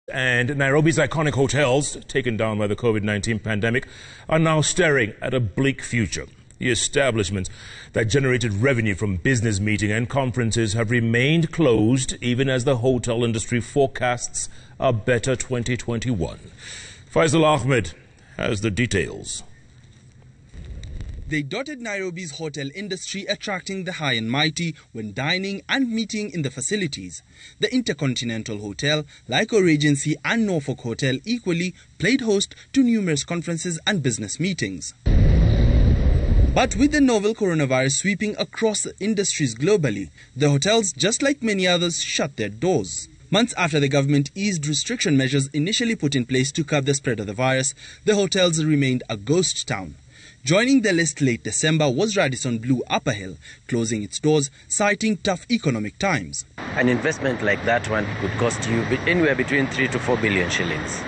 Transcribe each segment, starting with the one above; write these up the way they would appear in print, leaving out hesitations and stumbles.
And Nairobi's iconic hotels, taken down by the COVID-19 pandemic, are now staring at a bleak future. The establishments that generated revenue from business meetings and conferences have remained closed, even as the hotel industry forecasts a better 2021. Faisal Ahmed has the details. They dotted Nairobi's hotel industry, attracting the high and mighty when dining and meeting in the facilities. The InterContinental Hotel, Laico Regency and Norfolk Hotel equally played host to numerous conferences and business meetings. But with the novel coronavirus sweeping across the industries globally, the hotels, just like many others, shut their doors. Months after the government eased restriction measures initially put in place to curb the spread of the virus, the hotels remained a ghost town. Joining the list late December was Radisson Blu Upper Hill, closing its doors, citing tough economic times. An investment like that one could cost you anywhere between 3 to 4 billion shillings.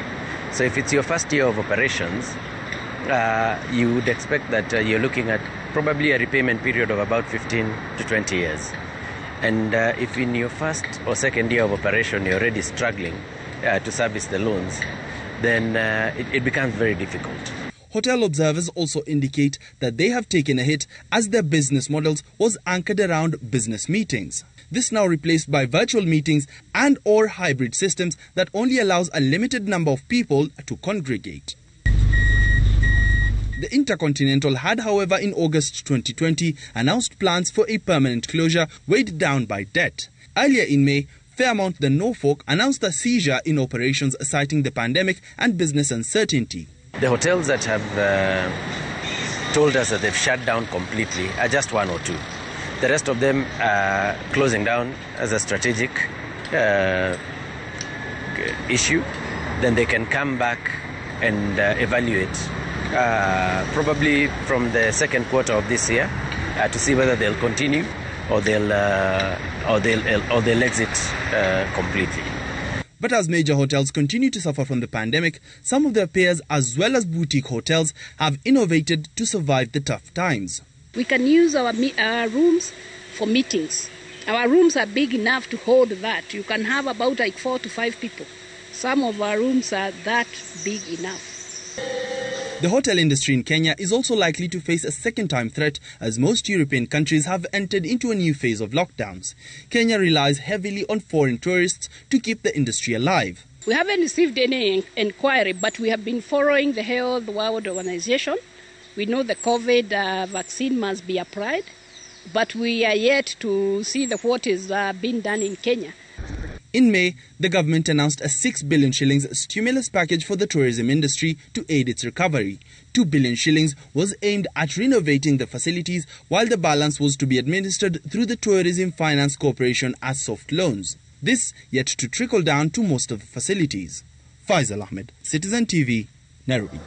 So if it's your first year of operations, you would expect that you're looking at probably a repayment period of about 15 to 20 years. And if in your first or second year of operation you're already struggling to service the loans, then it becomes very difficult. Hotel observers also indicate that they have taken a hit as their business models was anchored around business meetings. This now replaced by virtual meetings and or hybrid systems that only allows a limited number of people to congregate. The InterContinental had, however, in August 2020 announced plans for a permanent closure weighed down by debt. Earlier in May, Fairmont, the Norfolk, announced a seizure in operations citing the pandemic and business uncertainty. The hotels that have told us that they've shut down completely are just one or two. The rest of them are closing down as a strategic issue. Then they can come back and evaluate probably from the second quarter of this year to see whether they'll continue or they'll exit completely. But as major hotels continue to suffer from the pandemic, some of their peers as well as boutique hotels have innovated to survive the tough times. We can use our rooms for meetings. Our rooms are big enough to hold that. You can have about like 4 to 5 people. Some of our rooms are that big enough. The hotel industry in Kenya is also likely to face a second-time threat as most European countries have entered into a new phase of lockdowns. Kenya relies heavily on foreign tourists to keep the industry alive. We haven't received any inquiry, but we have been following the Health World Organization. We know the COVID vaccine must be applied, but we are yet to see what is being done in Kenya. In May, the government announced a 6 billion shillings stimulus package for the tourism industry to aid its recovery. 2 billion shillings was aimed at renovating the facilities, while the balance was to be administered through the Tourism Finance Corporation as soft loans. This yet to trickle down to most of the facilities. Faisal Ahmed, Citizen TV, Nairobi.